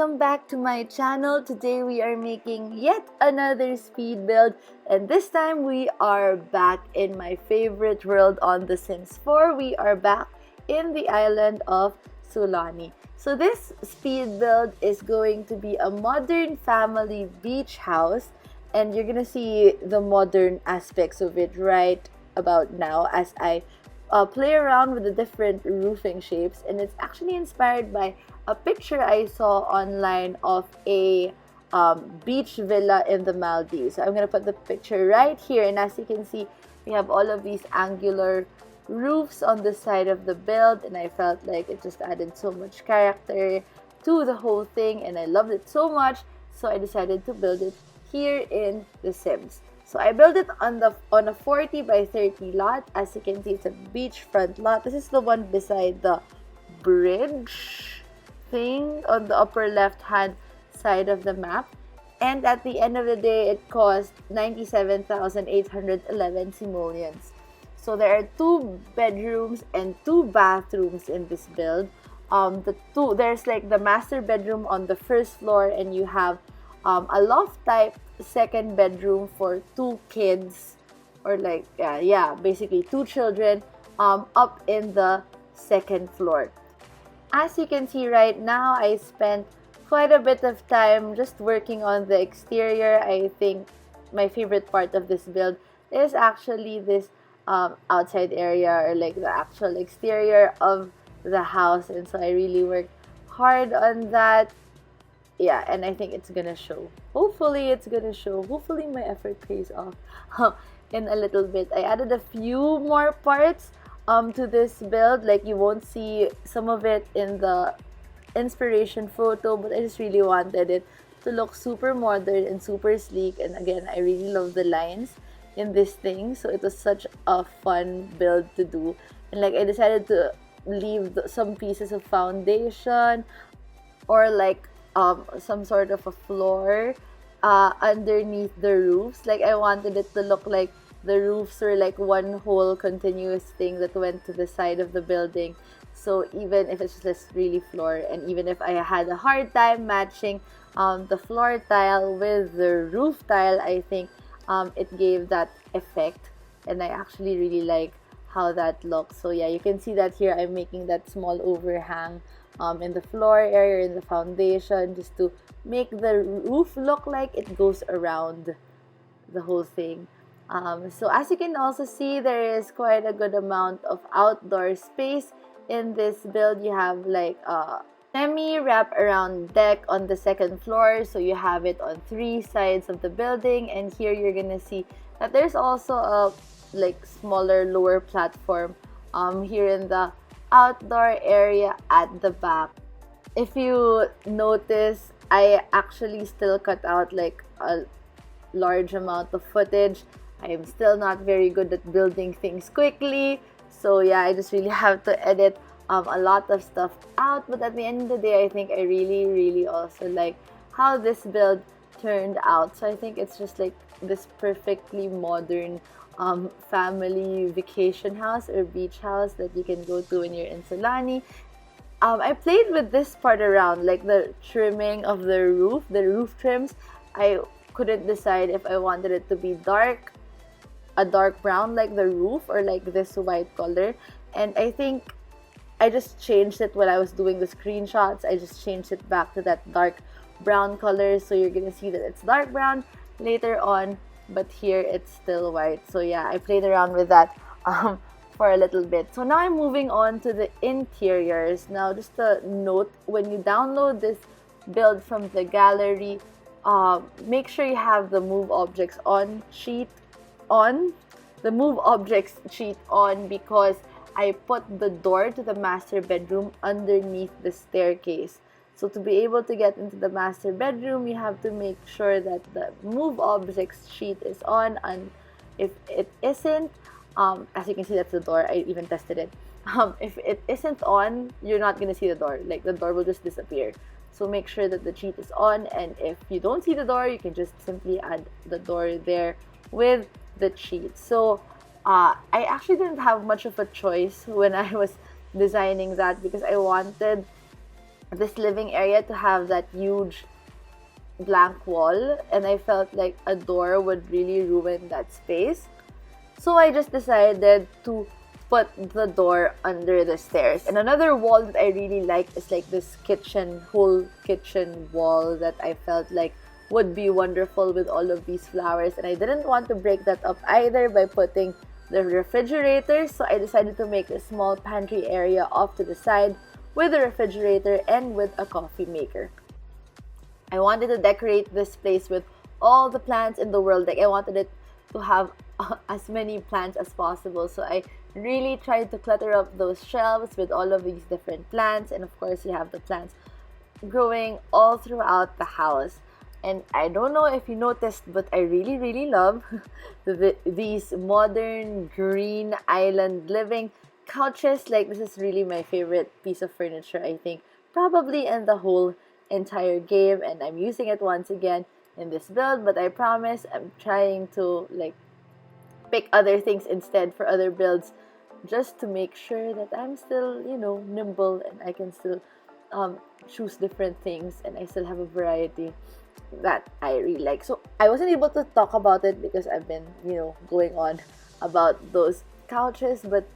welcome back to my channel. Today we are making yet another speed build, and this time we are back in my favorite world on The Sims 4. We are back in the island of Sulani. So this speed build is going to be a modern family beach house, and you're gonna see the modern aspects of it right about now as I play around with the different roofing shapes. And it's actually inspired by a picture I saw online of a beach villa in the Maldives. So I'm gonna put the picture right here, and as you can see, we have all of these angular roofs on the side of the build, and I felt like it just added so much character to the whole thing, and I loved it so much, so I decided to build it here in The Sims. So I built it on a 40 by 30 lot. As you can see, it's a beachfront lot. This is the one beside the bridge thing on the upper left hand side of the map. And at the end of the day, it cost 97,811 simoleons. So there are 2 bedrooms and 2 bathrooms in this build. There's like the master bedroom on the first floor, and you have a loft type second bedroom for 2 kids, or like basically 2 children up in the second floor. As you can see right now, I spent quite a bit of time just working on the exterior. I think my favorite part of this build is actually this outside area, or like the actual exterior of the house, and so I really worked hard on that. Yeah, and I think it's gonna show. Hopefully it's gonna show. Hopefully my effort pays off in a little bit. I added a few more parts to this build. Like, you won't see some of it in the inspiration photo, but I just really wanted it to look super modern and super sleek. And again, I really love the lines in this thing, so it was such a fun build to do. And like, I decided to leave some pieces of foundation, or like some sort of a floor underneath the roofs. Like, I wanted it to look like the roofs were like one whole continuous thing that went to the side of the building. So even if it's just really floor, and even if I had a hard time matching the floor tile with the roof tile, I think it gave that effect, and I actually really like how that looks. So yeah, you can see that here I'm making that small overhang in the floor area, in the foundation, just to make the roof look like it goes around the whole thing. So as you can also see, there is quite a good amount of outdoor space in this build. You have like a semi-wrap around deck on the second floor, so you have it on 3 sides of the building. And here you're gonna see that there's also a like smaller lower platform here in the outdoor area at the back. If you notice, I actually still cut out like a large amount of footage. I am still not very good at building things quickly, so yeah, I just really have to edit a lot of stuff out. But at the end of the day, I think I really also like how this build turned out. So I think it's just like this perfectly modern family vacation house or beach house that you can go to when you're in Sulani. I played with this part around, like the trimming of the roof trims. I couldn't decide if I wanted it to be a dark brown like the roof, or like this white color. And I think I just changed it when I was doing the screenshots. I just changed it back to that dark brown color, so you're gonna see that it's dark brown later on, but here it's still white. So yeah, I played around with that for a little bit. So now I'm moving on to the interiors. Now, just a note, when you download this build from the gallery, make sure you have the move objects sheet on, because I put the door to the master bedroom underneath the staircase. So to be able to get into the master bedroom, you have to make sure that the move objects sheet is on, and if it isn't, as you can see, that's the door. I even tested it. If it isn't on, you're not gonna see the door. Like, the door will just disappear. So make sure that the sheet is on, and if you don't see the door, you can just simply add the door there with the cheat. So I actually didn't have much of a choice when I was designing that, because I wanted this living area to have that huge blank wall, and I felt like a door would really ruin that space. So I just decided to put the door under the stairs. And another wall that I really like is like this whole kitchen wall that I felt like would be wonderful with all of these flowers. And I didn't want to break that up either by putting the refrigerator, so I decided to make a small pantry area off to the side with a refrigerator and with a coffee maker. I wanted to decorate this place with all the plants in the world. Like, I wanted it to have as many plants as possible. So I really tried to clutter up those shelves with all of these different plants. And of course, you have the plants growing all throughout the house. And I don't know if you noticed, but I really, really love these modern green island living couches. Like, this is really my favorite piece of furniture, I think, probably in the whole entire game. And I'm using it once again in this build, but I promise I'm trying to like pick other things instead for other builds, just to make sure that I'm still, nimble, and I can still choose different things, and I still have a variety that I really like. So I wasn't able to talk about it because I've been, going on about those couches, but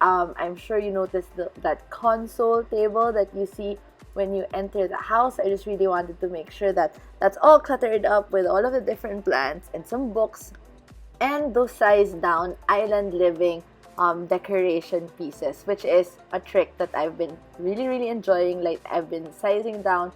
I'm sure you noticed that console table that you see when you enter the house. I just really wanted to make sure that that's all cluttered up with all of the different plants and some books and those sized down island living decoration pieces, which is a trick that I've been really, really enjoying. Like, I've been sizing down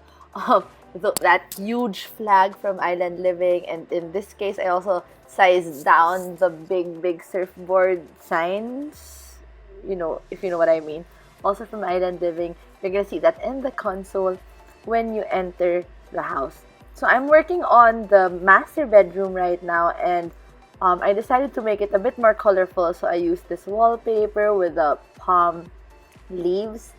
that huge flag from Island Living, and in this case, I also sized down the big surfboard signs, if you know what I mean. Also from Island Living, you're gonna see that in the console when you enter the house. So I'm working on the master bedroom right now, and I decided to make it a bit more colorful. So I used this wallpaper with the palm leaves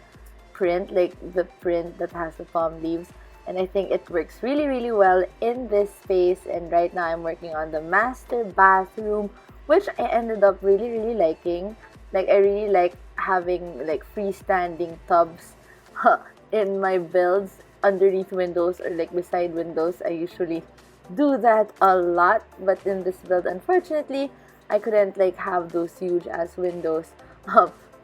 print, like the print that has the palm leaves. And I think it works really, really well in this space. And right now I'm working on the master bathroom, which I ended up really, really liking. Like, I really like having like freestanding tubs in my builds underneath windows or like beside windows. I usually do that a lot, but in this build, unfortunately, I couldn't like have those huge ass windows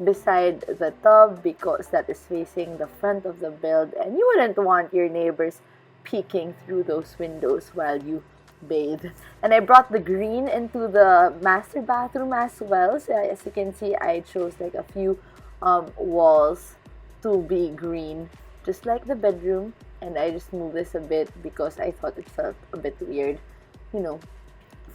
beside the tub because that is facing the front of the build, and you wouldn't want your neighbors peeking through those windows while you bathe. And I brought the green into the master bathroom as well. So as you can see, I chose like a few walls to be green, just like the bedroom. And I just moved this a bit because I thought it felt a bit weird, if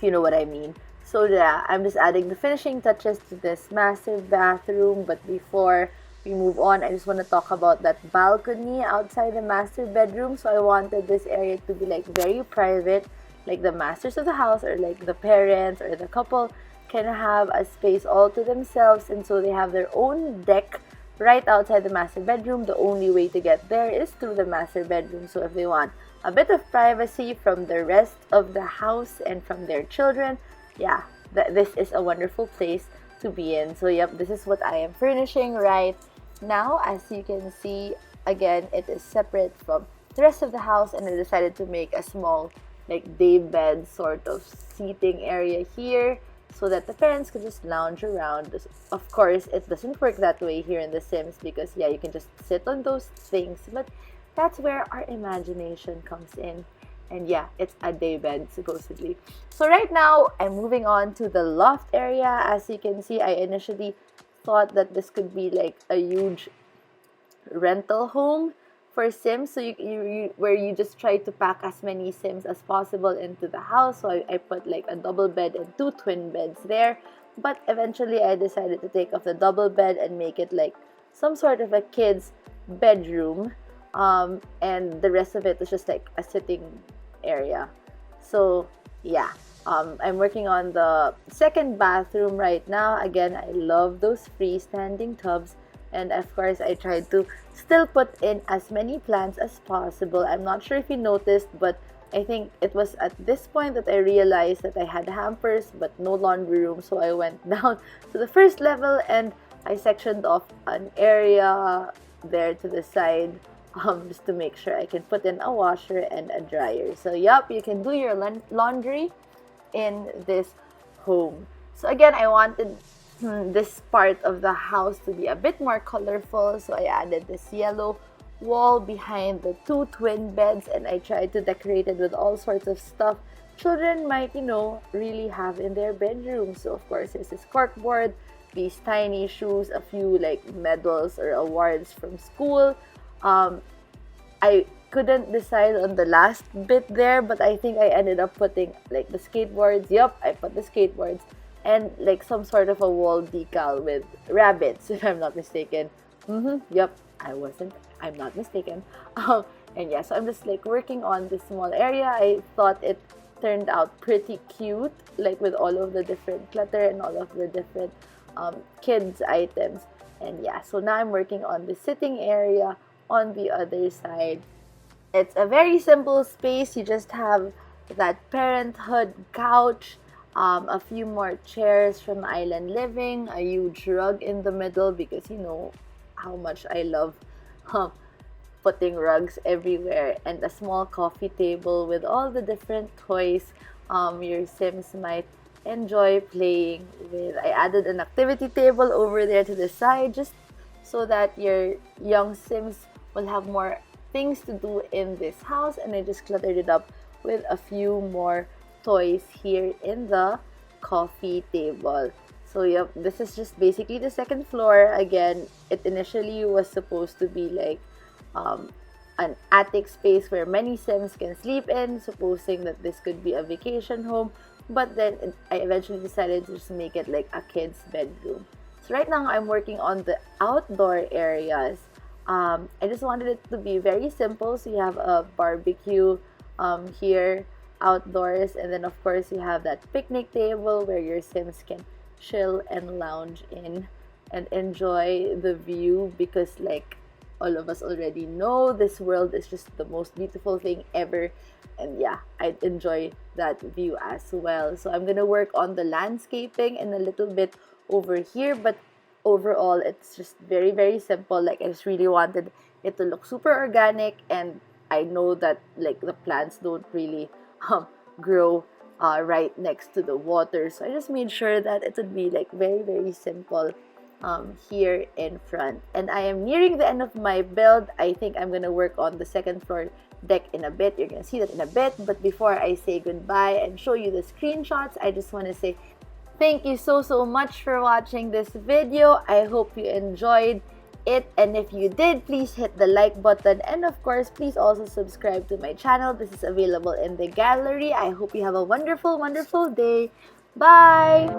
you know what I mean. So yeah, I'm just adding the finishing touches to this massive bathroom. But before we move on, I just want to talk about that balcony outside the master bedroom. So I wanted this area to be like very private, like the masters of the house or like the parents or the couple can have a space all to themselves, and so they have their own deck right outside the master bedroom. The only way to get there is through the master bedroom. So if they want a bit of privacy from the rest of the house and from their children, yeah, this is a wonderful place to be in. So yep, this is what I am furnishing right now. As you can see, again, it is separate from the rest of the house, and I decided to make a small like day bed sort of seating area here so that the parents could just lounge around. Of course, it doesn't work that way here in The Sims because yeah, you can just sit on those things, but that's where our imagination comes in. And yeah, it's a day bed supposedly. So right now, I'm moving on to the loft area. As you can see, I initially thought that this could be like a huge rental home for Sims. So where you just try to pack as many Sims as possible into the house. So I put like a double bed and 2 twin beds there. But eventually, I decided to take off the double bed and make it like some sort of a kid's bedroom. And the rest of it is just like a sitting area. So yeah, I'm working on the second bathroom right now. Again, I love those freestanding tubs, and of course I tried to still put in as many plants as possible. I'm not sure if you noticed, but I think it was at this point that I realized that I had hampers but no laundry room. So I went down to the first level and I sectioned off an area there to the side just to make sure I can put in a washer and a dryer. So yup, you can do your laundry in this home. So again, I wanted this part of the house to be a bit more colorful, so I added this yellow wall behind the two twin beds, and I tried to decorate it with all sorts of stuff children might, really have in their bedroom. So of course, there's this corkboard, these tiny shoes, a few like medals or awards from school. I couldn't decide on the last bit there, but I think I ended up putting like the skateboards. Yup, I put the skateboards and like some sort of a wall decal with rabbits, if I'm not mistaken. Yup, I'm not mistaken. And yeah, so I'm just like working on this small area. I thought it turned out pretty cute, like with all of the different clutter and all of the different kids items. And yeah, so now I'm working on the sitting area on the other side. It's a very simple space. You just have that parenthood couch, a few more chairs from Island Living, a huge rug in the middle because you know how much I love putting rugs everywhere, and a small coffee table with all the different toys your Sims might enjoy playing with. I added an activity table over there to the side just so that your young Sims will have more things to do in this house, and I just cluttered it up with a few more toys here in the coffee table. So yep, this is just basically the second floor. Again, it initially was supposed to be like an attic space where many Sims can sleep in, supposing that this could be a vacation home, but then I eventually decided to just make it like a kid's bedroom. So right now I'm working on the outdoor areas. I just wanted it to be very simple, so you have a barbecue here outdoors, and then of course you have that picnic table where your Sims can chill and lounge in and enjoy the view, because like all of us already know, this world is just the most beautiful thing ever, and yeah, I enjoy that view as well. So I'm gonna work on the landscaping and a little bit over here, but overall it's just very, very simple. Like I just really wanted it to look super organic, and I know that like the plants don't really grow right next to the water, so I just made sure that it would be like very, very simple here in front. And I am nearing the end of my build. I think I'm gonna work on the second floor deck in a bit. You're gonna see that in a bit, but before I say goodbye and show you the screenshots, I just want to say thank you so much for watching this video. I hope you enjoyed it, and if you did, please hit the like button, and of course please also subscribe to my channel. This is available in the gallery. I hope you have a wonderful day. Bye.